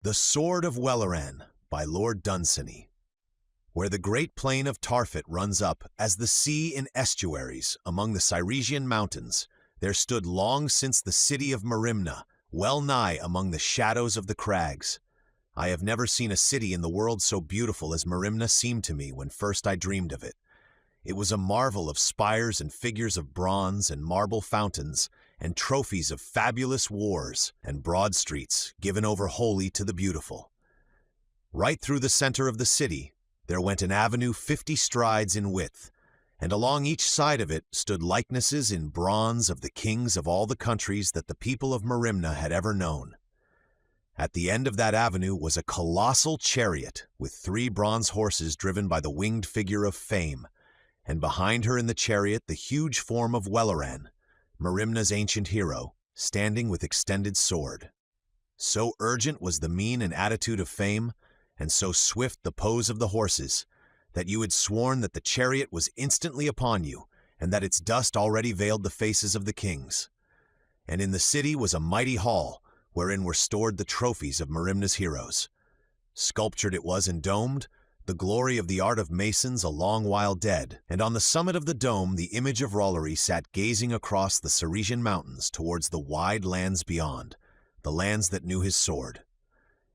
The Sword of Welleran by Lord Dunsany. Where the great plain of Tarfet runs up, as the sea in estuaries, among the Cyresian mountains, there stood long since the city of Merimna, well nigh among the shadows of the crags. I have never seen a city in the world so beautiful as Merimna seemed to me when first I dreamed of it. It was a marvel of spires and figures of bronze and marble fountains, and trophies of fabulous wars, and broad streets given over wholly to the beautiful. Right through the center of the city, there went an avenue 50 strides in width, and along each side of it stood likenesses in bronze of the kings of all the countries that the people of Merimna had ever known. At the end of that avenue was a colossal chariot with 3 bronze horses driven by the winged figure of Fame, and behind her in the chariot the huge form of Welleran, Merimna's ancient hero, standing with extended sword. So urgent was the mien and attitude of Fame, and so swift the pose of the horses, that you had sworn that the chariot was instantly upon you, and that its dust already veiled the faces of the kings. And in the city was a mighty hall, wherein were stored the trophies of Merimna's heroes. Sculptured it was and domed, the glory of the art of masons a long while dead, and on the summit of the dome the image of Rollory sat gazing across the Cyresian mountains towards the wide lands beyond, the lands that knew his sword.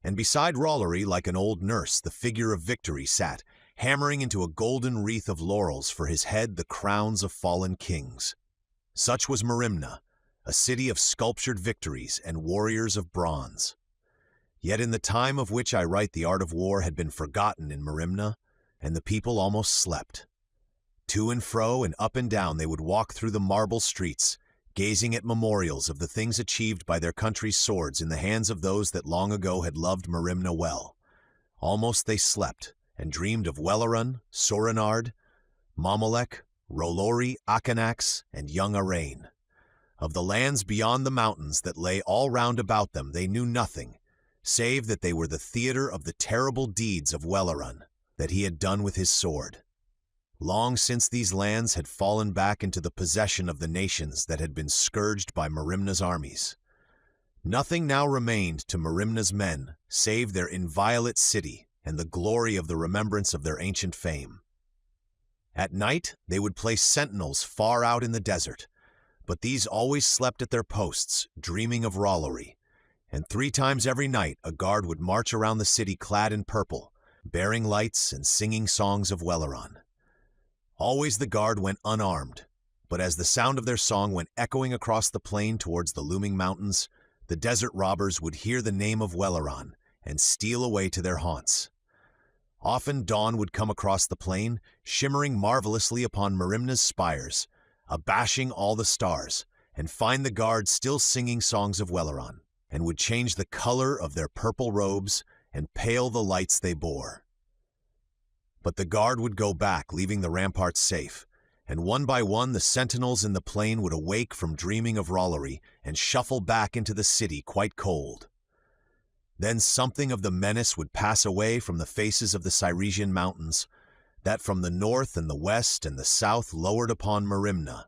And beside Rollory, like an old nurse, the figure of Victory sat, hammering into a golden wreath of laurels for his head the crowns of fallen kings. Such was Merimna, a city of sculptured victories and warriors of bronze. Yet in the time of which I write the art of war had been forgotten in Merimna, and the people almost slept. To and fro and up and down they would walk through the marble streets, gazing at memorials of the things achieved by their country's swords in the hands of those that long ago had loved Merimna well. Almost they slept, and dreamed of Welleran, Sorinard, Mamalek, Rollory, Akanax, and young Arain. Of the lands beyond the mountains that lay all round about them they knew nothing, save that they were the theater of the terrible deeds of Welleran, that he had done with his sword. Long since these lands had fallen back into the possession of the nations that had been scourged by Merimna's armies. Nothing now remained to Merimna's men save their inviolate city and the glory of the remembrance of their ancient fame. At night they would place sentinels far out in the desert, but these always slept at their posts, dreaming of Rollory, and 3 times every night a guard would march around the city clad in purple, bearing lights and singing songs of Welleran. Always the guard went unarmed, but as the sound of their song went echoing across the plain towards the looming mountains, the desert robbers would hear the name of Welleran and steal away to their haunts. Often dawn would come across the plain, shimmering marvelously upon Merimna's spires, abashing all the stars, and find the guard still singing songs of Welleran, and would change the color of their purple robes and pale the lights they bore. But the guard would go back, leaving the ramparts safe, and one by one the sentinels in the plain would awake from dreaming of Rollory and shuffle back into the city quite cold. Then something of the menace would pass away from the faces of the Cyresian mountains, that from the north and the west and the south lowered upon Merimna,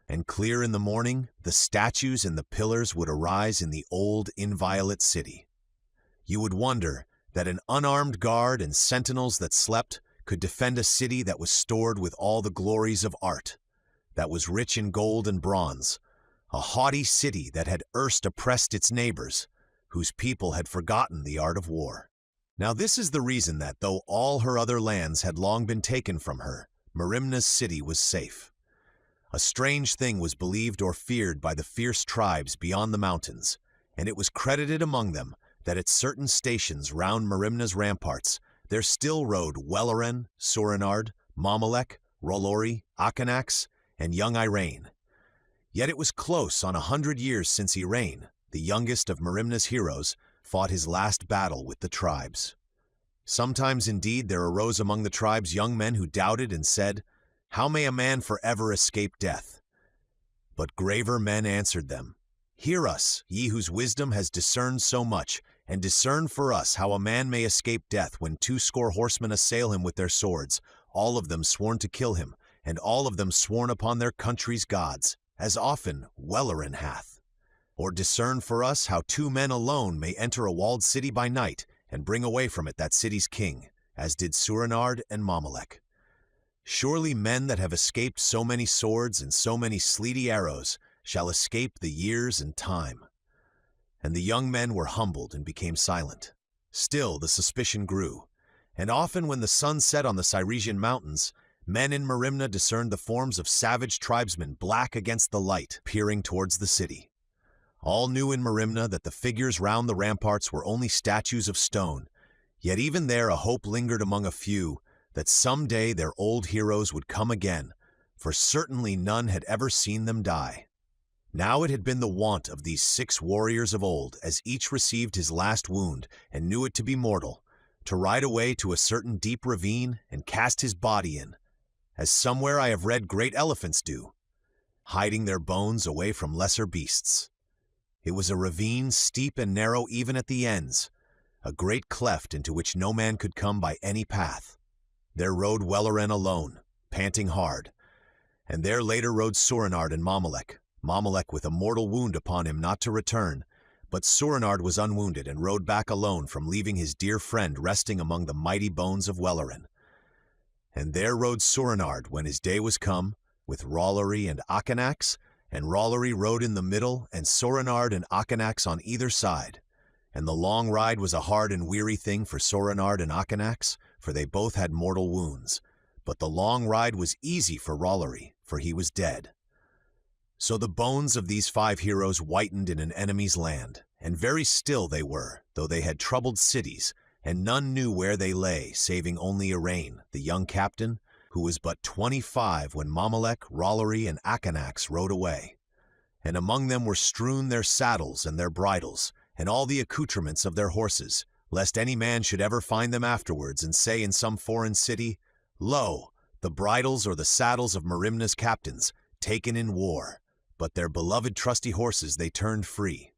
and clear in the morning the statues and the pillars would arise in the old inviolate city. You would wonder that an unarmed guard and sentinels that slept could defend a city that was stored with all the glories of art, that was rich in gold and bronze, a haughty city that had erst oppressed its neighbors, whose people had forgotten the art of war. Now this is the reason that, though all her other lands had long been taken from her, Merimna's city was safe. A strange thing was believed or feared by the fierce tribes beyond the mountains, and it was credited among them that at certain stations round Merimna's ramparts there still rode Welleran, Sorinard, Mamalek, Rollory, Akanax, and young Arain. Yet it was close on 100 years since Arain, the youngest of Merimna's heroes, fought his last battle with the tribes. Sometimes indeed there arose among the tribes young men who doubted and said, "How may a man forever escape death?" But graver men answered them, "Hear us, ye whose wisdom has discerned so much, and discern for us how a man may escape death when 20 horsemen assail him with their swords, all of them sworn to kill him, and all of them sworn upon their country's gods, as often Welleran hath. or discern for us how two men alone may enter a walled city by night and bring away from it that city's king, as did Surinard and Mamalek. Surely men that have escaped so many swords and so many sleety arrows shall escape the years and time." And the young men were humbled and became silent. Still the suspicion grew, and often when the sun set on the Cyresian mountains, men in Merimna discerned the forms of savage tribesmen black against the light, peering towards the city. All knew in Merimna that the figures round the ramparts were only statues of stone, yet even there a hope lingered among a few that some day their old heroes would come again, for certainly none had ever seen them die. Now it had been the wont of these 6 warriors of old, as each received his last wound and knew it to be mortal, to ride away to a certain deep ravine and cast his body in, as somewhere I have read great elephants do, hiding their bones away from lesser beasts. It was a ravine steep and narrow even at the ends, a great cleft into which no man could come by any path. There rode Welleran alone, panting hard, and there later rode Surinard and Mamalek, Mamalek with a mortal wound upon him not to return, but Surinard was unwounded and rode back alone from leaving his dear friend resting among the mighty bones of Welleran. And there rode Surinard when his day was come, with Rollory and Akanax, and Rollory rode in the middle, and Surinard and Akanax on either side. And the long ride was a hard and weary thing for Surinard and Akanax, for they both had mortal wounds. But the long ride was easy for Rollory, for he was dead. So the bones of these 5 heroes whitened in an enemy's land, and very still they were, though they had troubled cities, and none knew where they lay, saving only Irain, the young captain, who was but 25 when Mamalek, Rollory, and Akanax rode away. And among them were strewn their saddles and their bridles, and all the accoutrements of their horses, lest any man should ever find them afterwards and say in some foreign city, "Lo, the bridles or the saddles of Merimna's captains, taken in war," but their beloved trusty horses they turned free.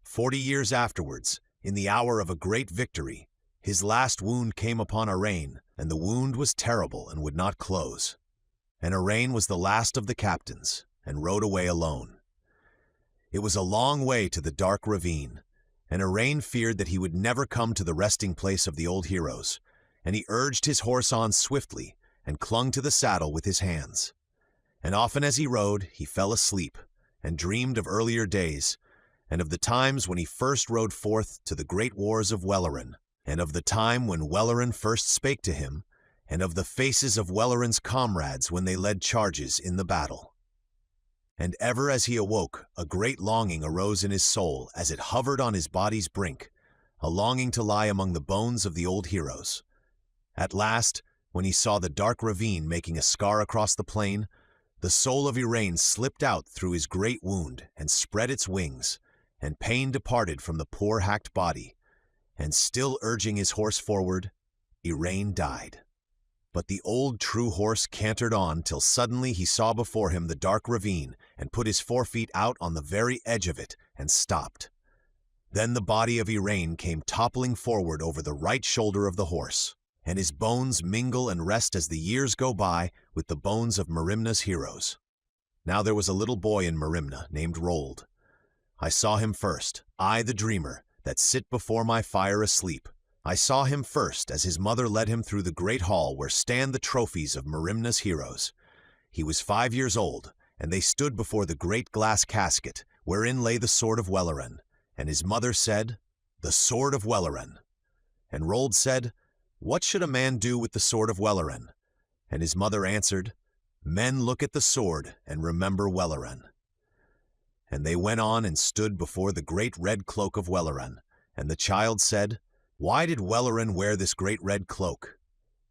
40 years afterwards, in the hour of a great victory, his last wound came upon Irain, and the wound was terrible and would not close. And Irain was the last of the captains, and rode away alone. It was a long way to the dark ravine, and Irain feared that he would never come to the resting place of the old heroes, and he urged his horse on swiftly, and clung to the saddle with his hands. And often as he rode, he fell asleep, and dreamed of earlier days, and of the times when he first rode forth to the great wars of Welleran, and of the time when Welleran first spake to him, and of the faces of Welleran's comrades when they led charges in the battle. And ever as he awoke, a great longing arose in his soul as it hovered on his body's brink, a longing to lie among the bones of the old heroes. At last, when he saw the dark ravine making a scar across the plain, the soul of Irain slipped out through his great wound and spread its wings, and pain departed from the poor hacked body, and still urging his horse forward, Irain died. But the old true horse cantered on till suddenly he saw before him the dark ravine and put his 4 feet out on the very edge of it and stopped. Then the body of Irain came toppling forward over the right shoulder of the horse, and his bones mingle and rest as the years go by with the bones of Merimna's heroes. Now there was a little boy in Merimna named Rold. I saw him first, I the dreamer, that sit before my fire asleep. I saw him first as his mother led him through the great hall where stand the trophies of Merimna's heroes. He was 5 years old, and they stood before the great glass casket, wherein lay the sword of Welleran, and his mother said, "The sword of Welleran." And Rold said, "What should a man do with the sword of Welleran?" And his mother answered, "Men look at the sword and remember Welleran." And they went on and stood before the great red cloak of Welleran, and the child said, "Why did Welleran wear this great red cloak?"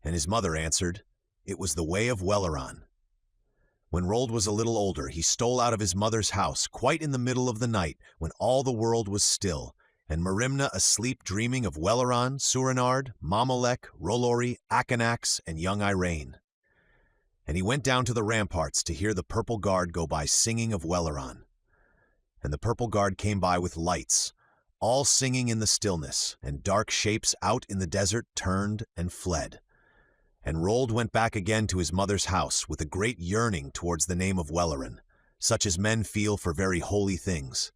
And his mother answered, "It was the way of Welleran." When Rold was a little older, he stole out of his mother's house quite in the middle of the night when all the world was still, and Merimna asleep dreaming of Welleran, Surinard, Mamalek, Rollory, Akanax, and young Irain. And he went down to the ramparts to hear the purple guard go by singing of Welleran. And the purple guard came by with lights, all singing in the stillness, and dark shapes out in the desert turned and fled. And Rold went back again to his mother's house with a great yearning towards the name of Welleran, such as men feel for very holy things.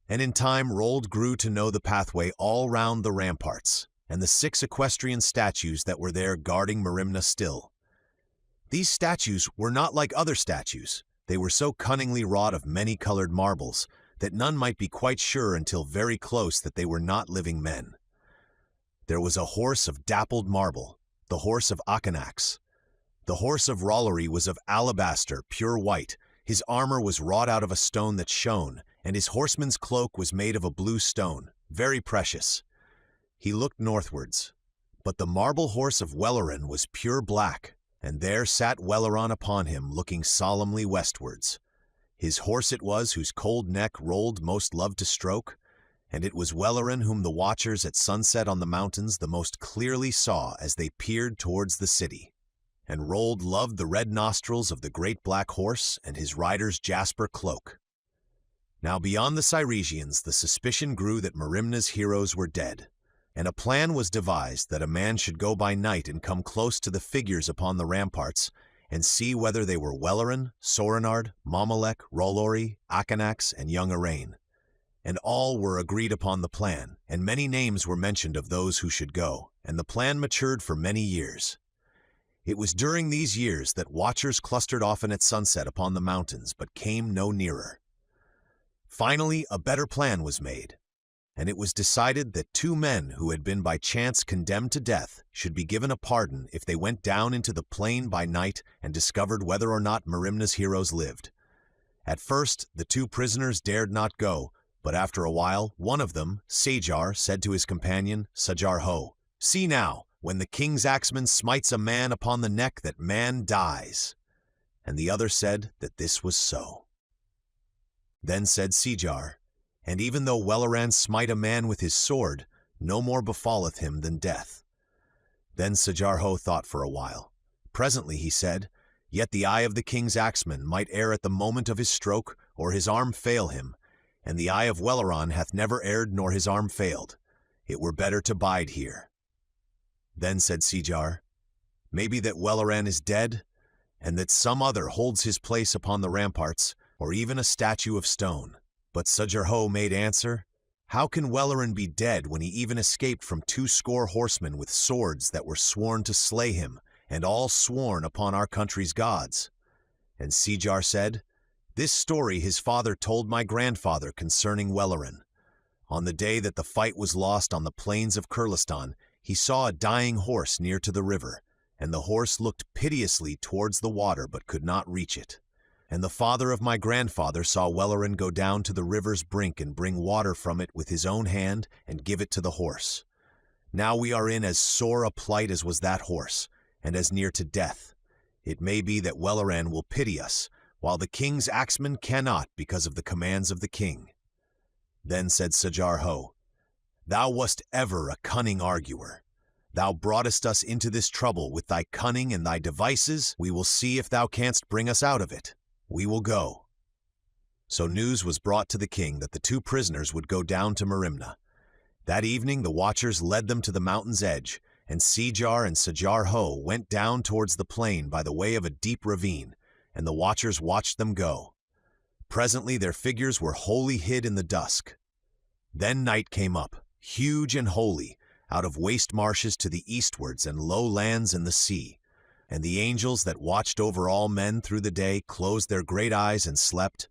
And in time Rold grew to know the pathway all round the ramparts, and the 6 equestrian statues that were there guarding Merimna still. These statues were not like other statues. They were so cunningly wrought of many-colored marbles that none might be quite sure until very close that they were not living men. There was a horse of dappled marble, the horse of Akanax. The horse of Rollery was of alabaster, pure white. His armor was wrought out of a stone that shone, and his horseman's cloak was made of a blue stone, very precious. He looked northwards, but the marble horse of Welleran was pure black, and there sat Welleran upon him, looking solemnly westwards. His horse it was whose cold neck Rold most loved to stroke, and it was Welleran whom the watchers at sunset on the mountains the most clearly saw as they peered towards the city. And Rold loved the red nostrils of the great black horse and his rider's jasper cloak. Now beyond the Cyresians the suspicion grew that Merimna's heroes were dead, and a plan was devised that a man should go by night and come close to the figures upon the ramparts and see whether they were Welleran, Sorinard, Momalek, Rolori, Akanax, and young Arain. And all were agreed upon the plan, and many names were mentioned of those who should go, and the plan matured for many years. It was during these years that watchers clustered often at sunset upon the mountains, but came no nearer. Finally, a better plan was made, and it was decided that 2 men who had been by chance condemned to death should be given a pardon if they went down into the plain by night and discovered whether or not Merimna's heroes lived. At first, the 2 prisoners dared not go, but after a while, one of them, Sajar, said to his companion, Sajar Ho, "See now, when the king's axeman smites a man upon the neck, that man dies." And the other said that this was so. Then said Sajar, "And even though Welleran smite a man with his sword, no more befalleth him than death." Then Sajar Ho thought for a while. Presently he said, "Yet the eye of the king's axeman might err at the moment of his stroke, or his arm fail him, and the eye of Welleran hath never erred nor his arm failed. It were better to bide here." Then said Sajar, "Maybe that Welleran is dead, and that some other holds his place upon the ramparts, or even a statue of stone." But Sajar Ho made answer, "How can Welleran be dead when he even escaped from 200 horsemen with swords that were sworn to slay him, and all sworn upon our country's gods?" And Sajar said, "This story his father told my grandfather concerning Welleran. On the day that the fight was lost on the plains of Kurlistan, he saw a dying horse near to the river, and the horse looked piteously towards the water but could not reach it. And the father of my grandfather saw Welleran go down to the river's brink and bring water from it with his own hand and give it to the horse. Now we are in as sore a plight as was that horse, and as near to death. It may be that Welleran will pity us, while the king's axeman cannot because of the commands of the king." Then said Sajar Ho, "Thou wast ever a cunning arguer. Thou broughtest us into this trouble with thy cunning and thy devices. We will see if thou canst bring us out of it. We will go." So news was brought to the king that the 2 prisoners would go down to Merimna. That evening the watchers led them to the mountain's edge, and Sajar and Sajar Ho went down towards the plain by the way of a deep ravine, and the watchers watched them go. Presently their figures were wholly hid in the dusk. Then night came up, huge and holy, out of waste marshes to the eastwards and low lands and the sea. And the angels that watched over all men through the day closed their great eyes and slept,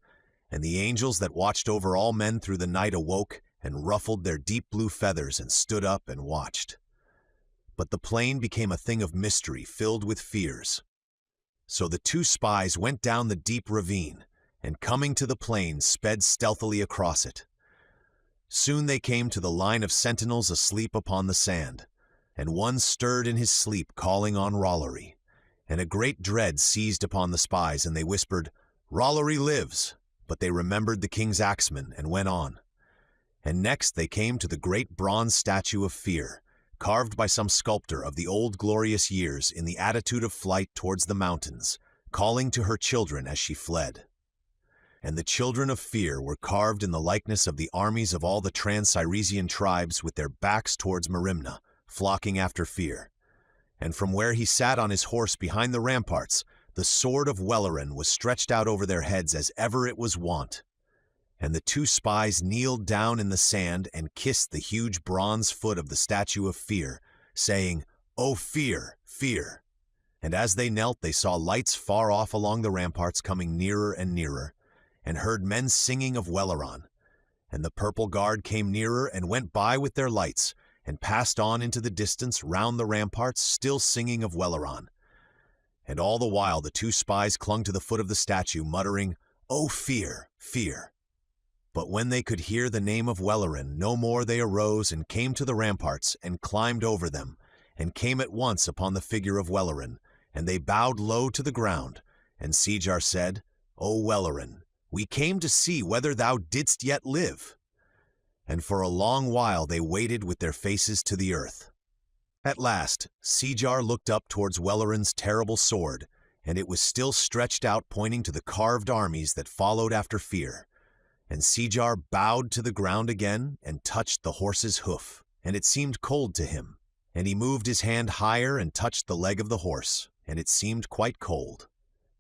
and the angels that watched over all men through the night awoke and ruffled their deep blue feathers and stood up and watched. But the plain became a thing of mystery filled with fears. So the 2 spies went down the deep ravine, and coming to the plain sped stealthily across it. Soon they came to the line of sentinels asleep upon the sand, and one stirred in his sleep calling on Rollery. And a great dread seized upon the spies, and they whispered, "Rollery lives!" But they remembered the king's axeman and went on. And next they came to the great bronze statue of Fear, carved by some sculptor of the old glorious years in the attitude of flight towards the mountains, calling to her children as she fled. And the children of Fear were carved in the likeness of the armies of all the Trans-Cyresian tribes with their backs towards Merimna, flocking after Fear. And from where he sat on his horse behind the ramparts, the sword of Welleran was stretched out over their heads as ever it was wont. and the two spies kneeled down in the sand and kissed the huge bronze foot of the statue of Fear, saying, "O Fear, Fear." And as they knelt, they saw lights far off along the ramparts coming nearer and nearer, and heard men singing of Welleran. And the purple guard came nearer and went by with their lights, and passed on into the distance round the ramparts, still singing of Welleran. And all the while the two spies clung to the foot of the statue, muttering, "O Fear, Fear." But when they could hear the name of Welleran, no more they arose and came to the ramparts and climbed over them, and came at once upon the figure of Welleran, and they bowed low to the ground. And Seejar said, "O Welleran, we came to see whether thou didst yet live." And for a long while they waited with their faces to the earth. At last, Seejar looked up towards Welleran's terrible sword, and it was still stretched out, pointing to the carved armies that followed after Fear. And Seejar bowed to the ground again and touched the horse's hoof, and it seemed cold to him. And he moved his hand higher and touched the leg of the horse, and it seemed quite cold.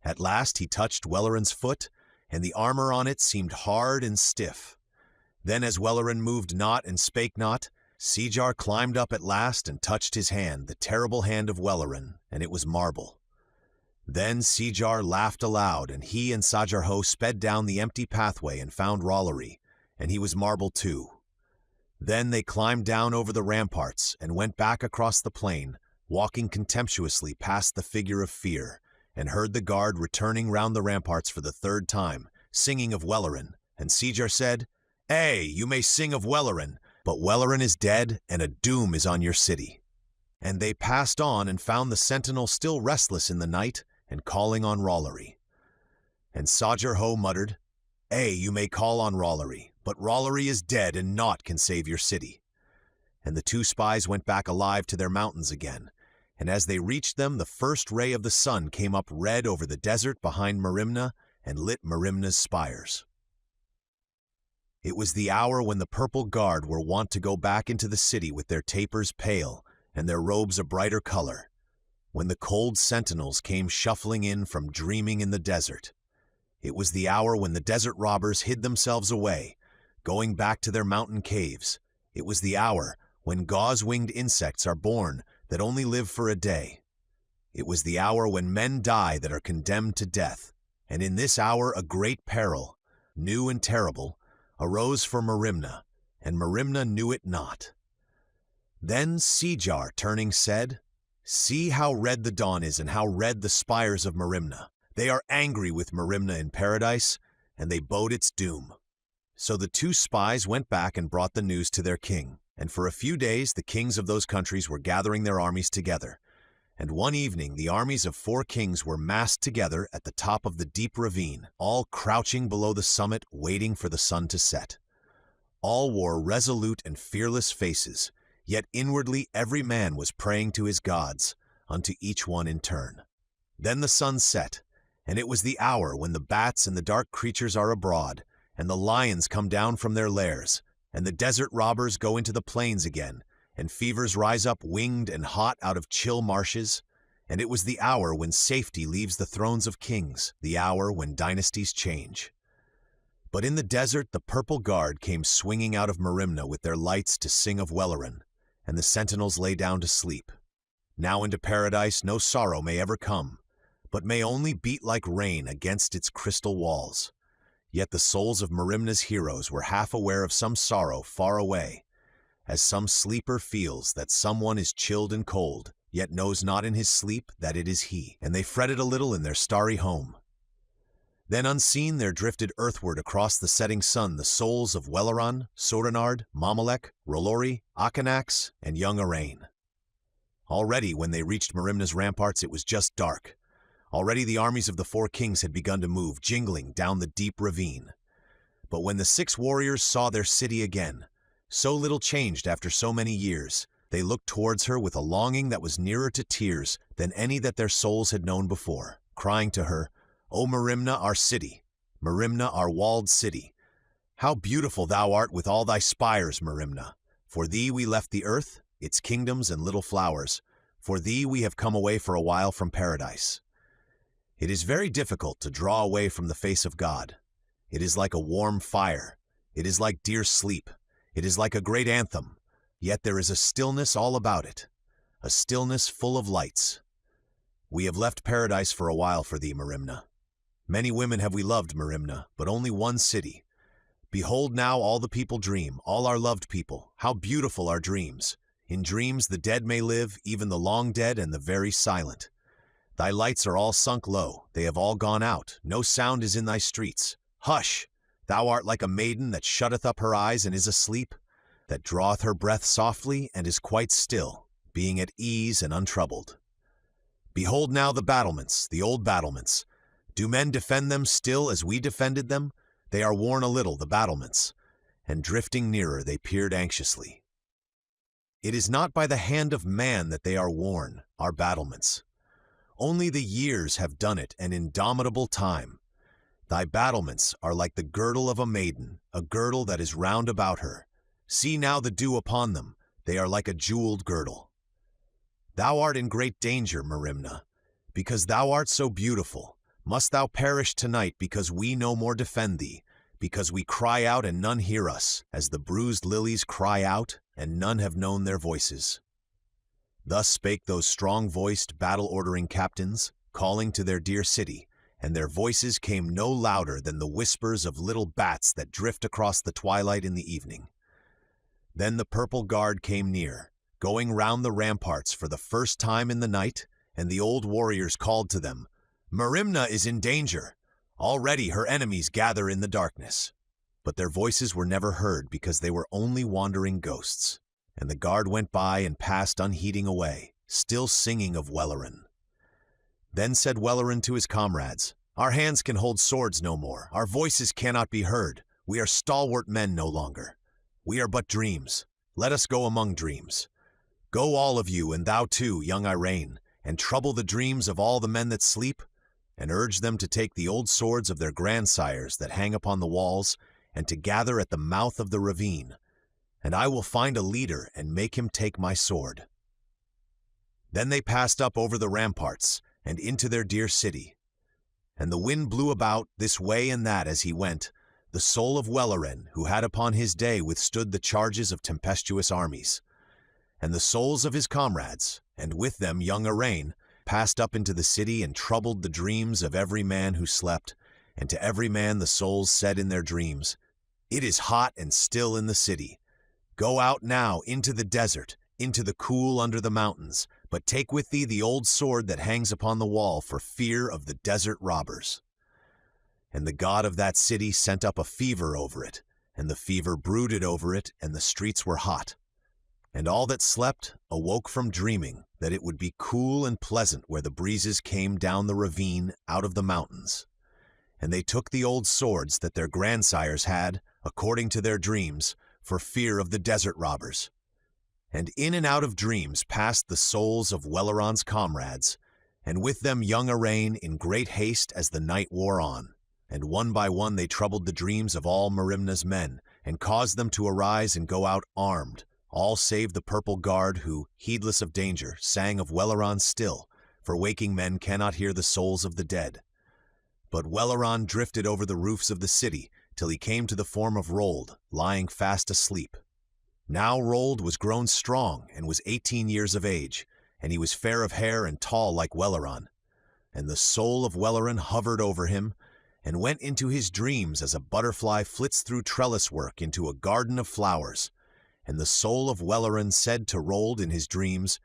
At last he touched Welleran's foot, and the armor on it seemed hard and stiff. Then as Welleran moved not and spake not, Seejar climbed up at last and touched his hand, the terrible hand of Welleran, and it was marble. Then Seejar laughed aloud, and he and Sajarho sped down the empty pathway and found Rollory, and he was marble too. Then they climbed down over the ramparts and went back across the plain, walking contemptuously past the figure of Fear, and heard the guard returning round the ramparts for the third time, singing of Welleran. And Seejar said, You may sing of Welleran, but Welleran is dead, and a doom is on your city." And they passed on and found the sentinel still restless in the night and calling on Rollory. And Sajarho muttered, You may call on Rollory, but Rollory is dead, and naught can save your city." And the two spies went back alive to their mountains again, and as they reached them, the first ray of the sun came up red over the desert behind Merimna and lit Merimna's spires. It was the hour when the purple guard were wont to go back into the city with their tapers pale and their robes a brighter color, when the cold sentinels came shuffling in from dreaming in the desert. It was the hour when the desert robbers hid themselves away, going back to their mountain caves. It was the hour when gauze-winged insects are born that only live for a day. It was the hour when men die that are condemned to death, and in this hour a great peril, new and terrible, arose for Merimna, and Merimna knew it not. Then Seejar, turning, said, "See how red the dawn is, and how red the spires of Merimna. They are angry with Merimna in paradise, and they bode its doom." So the two spies went back and brought the news to their king, and for a few days the kings of those countries were gathering their armies together. And one evening the armies of 4 kings were massed together at the top of the deep ravine, all crouching below the summit, waiting for the sun to set. All wore resolute and fearless faces, yet inwardly every man was praying to his gods, unto each one in turn. Then the sun set, and it was the hour when the bats and the dark creatures are abroad, and the lions come down from their lairs, and the desert robbers go into the plains again, and fevers rise up winged and hot out of chill marshes. And it was the hour when safety leaves the thrones of kings, the hour when dynasties change. But in the desert the purple guard came swinging out of Merimna with their lights to sing of Welleran, and the sentinels lay down to sleep. Now into paradise no sorrow may ever come, but may only beat like rain against its crystal walls. Yet the souls of Merimna's heroes were half aware of some sorrow far away, as some sleeper feels that someone is chilled and cold, yet knows not in his sleep that it is he, and they fretted a little in their starry home. Then unseen there drifted earthward across the setting sun the souls of Welleran, Soranard, Mamalek, Rollory, Akanax, and young Arain. Already when they reached Merimna's ramparts it was just dark. Already the armies of the 4 kings had begun to move, jingling down the deep ravine. But when the 6 warriors saw their city again, so little changed after so many years, they looked towards her with a longing that was nearer to tears than any that their souls had known before, crying to her, "O Merimna, our city, Merimna, our walled city, how beautiful thou art with all thy spires, Merimna! For thee we left the earth, its kingdoms and little flowers. For thee we have come away for a while from paradise." It is very difficult to draw away from the face of God. It is like a warm fire. It is like dear sleep. It is like a great anthem. Yet there is a stillness all about it, a stillness full of lights. We have left paradise for a while for thee, Merimna. Many women have we loved, Merimna, but only one city. Behold now all the people dream, all our loved people, how beautiful our dreams. In dreams the dead may live, even the long dead and the very silent. Thy lights are all sunk low, they have all gone out, no sound is in thy streets. Hush! Thou art like a maiden that shutteth up her eyes and is asleep, that draweth her breath softly and is quite still, being at ease and untroubled. Behold now the battlements, the old battlements. Do men defend them still as we defended them? They are worn a little, the battlements, and drifting nearer they peered anxiously. It is not by the hand of man that they are worn, our battlements. Only the years have done it, an indomitable time. Thy battlements are like the girdle of a maiden, a girdle that is round about her. See now the dew upon them, they are like a jeweled girdle. Thou art in great danger, Merimna, because thou art so beautiful. Must thou perish tonight because we no more defend thee, because we cry out and none hear us, as the bruised lilies cry out and none have known their voices. Thus spake those strong-voiced, battle-ordering captains, calling to their dear city, and their voices came no louder than the whispers of little bats that drift across the twilight in the evening. Then the purple guard came near, going round the ramparts for the first time in the night, and the old warriors called to them, Merimna is in danger. Already her enemies gather in the darkness. But their voices were never heard because they were only wandering ghosts, and the guard went by and passed unheeding away, still singing of Welleran. Then said Welleran to his comrades, Our hands can hold swords no more, our voices cannot be heard, we are stalwart men no longer. We are but dreams, let us go among dreams. Go all of you, and thou too, young Iraine, and trouble the dreams of all the men that sleep, and urge them to take the old swords of their grandsires that hang upon the walls, and to gather at the mouth of the ravine, and I will find a leader and make him take my sword. Then they passed up over the ramparts, and into their dear city. And the wind blew about this way and that as he went, the soul of Welleran, who had upon his day withstood the charges of tempestuous armies. And the souls of his comrades, and with them young Iraine, passed up into the city and troubled the dreams of every man who slept, and to every man the souls said in their dreams, It is hot and still in the city. Go out now into the desert, into the cool under the mountains, but take with thee the old sword that hangs upon the wall for fear of the desert robbers. And the god of that city sent up a fever over it, and the fever brooded over it, and the streets were hot. And all that slept awoke from dreaming that it would be cool and pleasant where the breezes came down the ravine out of the mountains. And they took the old swords that their grandsires had, according to their dreams, for fear of the desert robbers. And in and out of dreams passed the souls of Welleran's comrades, and with them young Iraine in great haste as the night wore on. And one by one they troubled the dreams of all Merimna's men, and caused them to arise and go out armed, all save the purple guard who, heedless of danger, sang of Welleran still, for waking men cannot hear the souls of the dead. But Welleran drifted over the roofs of the city, till he came to the form of Rold, lying fast asleep. Now Rold was grown strong, and was 18 years of age, and he was fair of hair and tall like Welleran. And the soul of Welleran hovered over him, and went into his dreams as a butterfly flits through trellis work into a garden of flowers. And the soul of Welleran said to Rold in his dreams,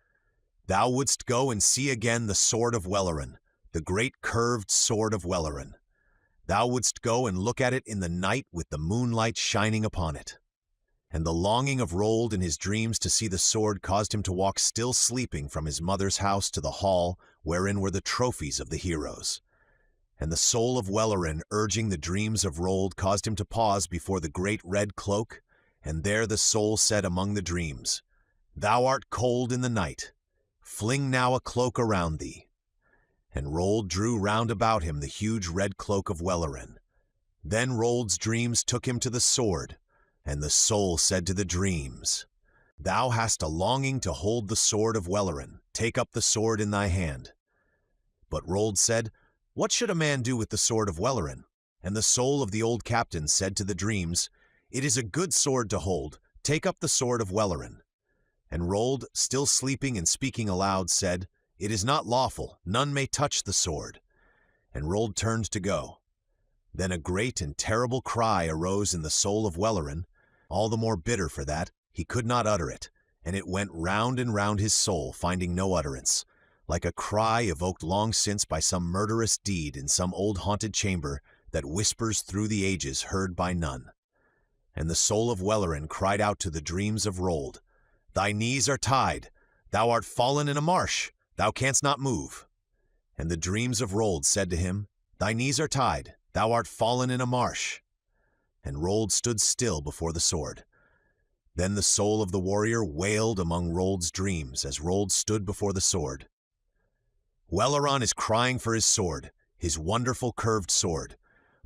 Thou wouldst go and see again the sword of Welleran, the great curved sword of Welleran. Thou wouldst go and look at it in the night with the moonlight shining upon it. And the longing of Rold in his dreams to see the sword caused him to walk still sleeping from his mother's house to the hall wherein were the trophies of the heroes. And the soul of Welleran urging the dreams of Rold caused him to pause before the great red cloak, and there the soul said among the dreams, Thou art cold in the night, fling now a cloak around thee. And Rold drew round about him the huge red cloak of Welleran. Then Rold's dreams took him to the sword, and the soul said to the dreams, Thou hast a longing to hold the sword of Welleran, take up the sword in thy hand. But Rold said, What should a man do with the sword of Welleran? And the soul of the old captain said to the dreams, "It is a good sword to hold. Take up the sword of Welleran." And Rold, still sleeping and speaking aloud, said, "It is not lawful. None may touch the sword." And Rold turned to go. Then a great and terrible cry arose in the soul of Welleran, all the more bitter for that he could not utter it, and it went round and round his soul, finding no utterance, like a cry evoked long since by some murderous deed in some old haunted chamber that whispers through the ages, heard by none. And the soul of Welleran cried out to the dreams of Rold, "Thy knees are tied. Thou art fallen in a marsh. Thou canst not move." And the dreams of Rold said to him, "Thy knees are tied. Thou art fallen in a marsh." And Rold stood still before the sword. Then the soul of the warrior wailed among Rold's dreams as Rold stood before the sword. "Welleran is crying for his sword, his wonderful curved sword.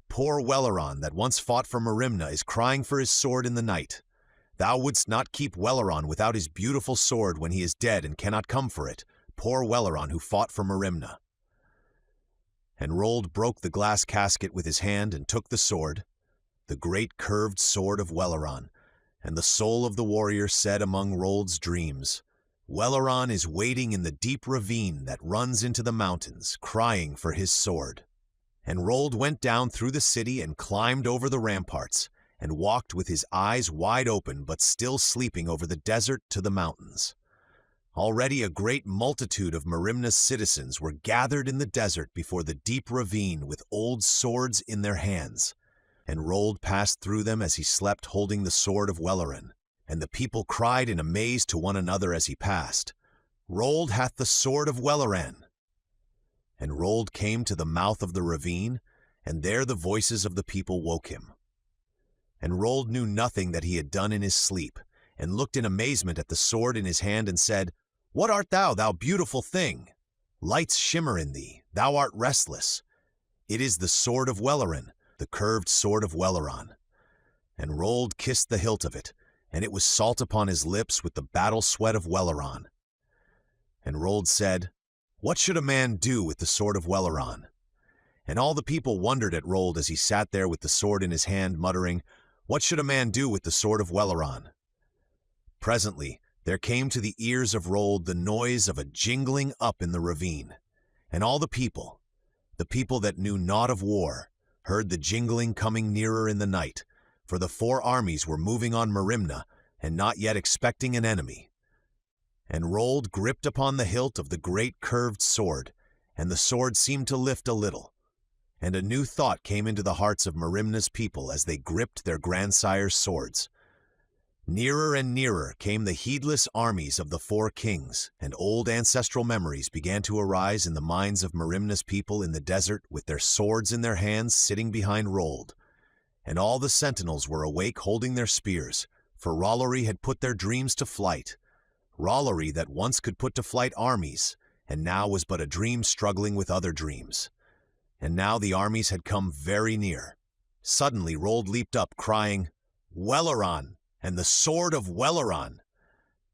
Poor Welleran that once fought for Merimna is crying for his sword in the night. Thou wouldst not keep Welleran without his beautiful sword when he is dead and cannot come for it. Poor Welleran who fought for Merimna." And Rold broke the glass casket with his hand and took the sword, the great curved sword of Welleran, and the soul of the warrior said among Rold's dreams, "Welleran is waiting in the deep ravine that runs into the mountains, crying for his sword." And Rold went down through the city and climbed over the ramparts, and walked with his eyes wide open but still sleeping over the desert to the mountains. Already a great multitude of Merimna's citizens were gathered in the desert before the deep ravine with old swords in their hands, and Rold passed through them as he slept holding the sword of Welleran, and the people cried in amaze to one another as he passed, "Rold hath the sword of Welleran." And Rold came to the mouth of the ravine, and there the voices of the people woke him. And Rold knew nothing that he had done in his sleep, and looked in amazement at the sword in his hand and said, "What art thou, thou beautiful thing? Lights shimmer in thee, thou art restless." "It is the sword of Welleran, the curved sword of Welleran." And Rold kissed the hilt of it, and it was salt upon his lips with the battle sweat of Welleran. And Rold said, "What should a man do with the sword of Welleran?" And all the people wondered at Rold as he sat there with the sword in his hand, muttering, "What should a man do with the sword of Welleran?" Presently there came to the ears of Rold the noise of a jingling up in the ravine, and all the people that knew naught of war, heard the jingling coming nearer in the night, for the 4 armies were moving on Merimna and not yet expecting an enemy. And Rold gripped upon the hilt of the great curved sword, and the sword seemed to lift a little, and a new thought came into the hearts of Merimna's people as they gripped their grandsire's swords. Nearer and nearer came the heedless armies of the 4 kings, and old ancestral memories began to arise in the minds of Merimna's people in the desert with their swords in their hands sitting behind Rold. And all the sentinels were awake holding their spears, for Rollory had put their dreams to flight. Rollory that once could put to flight armies, and now was but a dream struggling with other dreams. And now the armies had come very near. Suddenly Rold leaped up, crying, "Welleran, and the sword of Welleran!"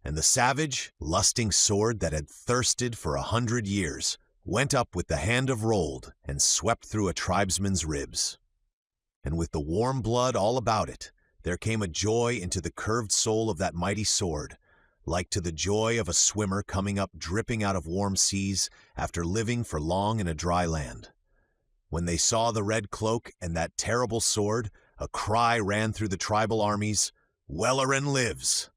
And the savage, lusting sword that had thirsted for 100 years went up with the hand of Rold and swept through a tribesman's ribs. And with the warm blood all about it, there came a joy into the curved soul of that mighty sword, like to the joy of a swimmer coming up dripping out of warm seas after living for long in a dry land. When they saw the red cloak and that terrible sword, a cry ran through the tribal armies, "Welleran lives!"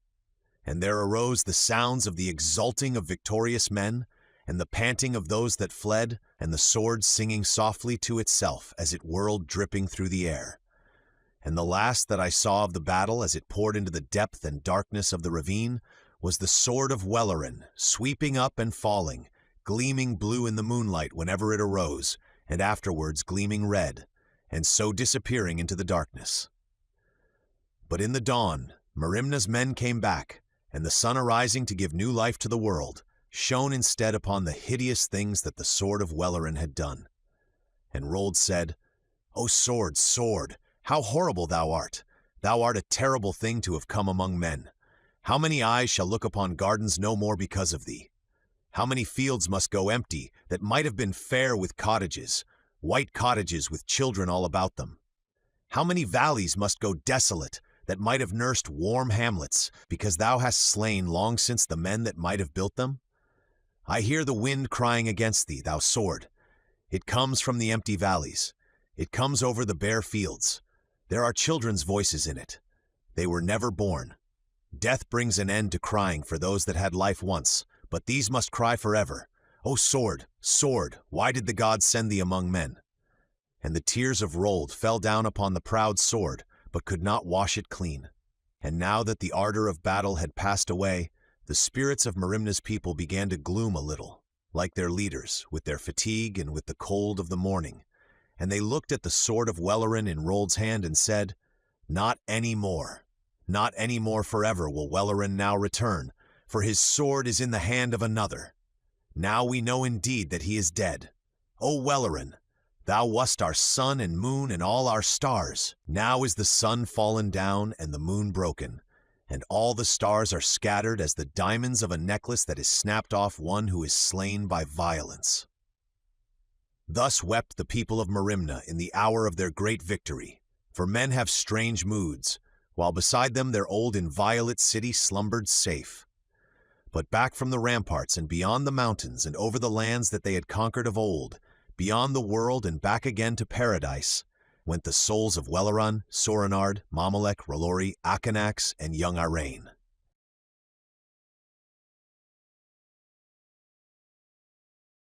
And there arose the sounds of the exulting of victorious men, and the panting of those that fled, and the sword singing softly to itself as it whirled dripping through the air. And the last that I saw of the battle as it poured into the depth and darkness of the ravine was the sword of Welleran, sweeping up and falling, gleaming blue in the moonlight whenever it arose, and afterwards gleaming red, and so disappearing into the darkness. But in the dawn, Merimna's men came back, and the sun arising to give new life to the world, shone instead upon the hideous things that the sword of Welleran had done. And Rold said, "O sword, sword, how horrible thou art! Thou art a terrible thing to have come among men. How many eyes shall look upon gardens no more because of thee? How many fields must go empty that might have been fair with cottages, white cottages with children all about them? How many valleys must go desolate, that might have nursed warm hamlets, because thou hast slain long since the men that might have built them? I hear the wind crying against thee, thou sword. It comes from the empty valleys. It comes over the bare fields. There are children's voices in it. They were never born. Death brings an end to crying for those that had life once, but these must cry forever. O sword, sword, why did the gods send thee among men? And the tears of Rold fell down upon the proud sword, but could not wash it clean. And now that the ardor of battle had passed away, the spirits of Merimna's people began to gloom a little, like their leaders, with their fatigue and with the cold of the morning. And they looked at the sword of Welleran in Rold's hand and said, Not any more. Not any more forever will Welleran now return, for his sword is in the hand of another. Now we know indeed that he is dead. O Welleran, thou wast our sun and moon and all our stars. Now is the sun fallen down and the moon broken, and all the stars are scattered as the diamonds of a necklace that is snapped off one who is slain by violence. Thus wept the people of Merimna in the hour of their great victory, for men have strange moods, while beside them their old inviolate city slumbered safe. But back from the ramparts and beyond the mountains and over the lands that they had conquered of old, beyond the world and back again to paradise, went the souls of Welleran, Soranard, Mamalek, Ralori, Akanax, and young Arain.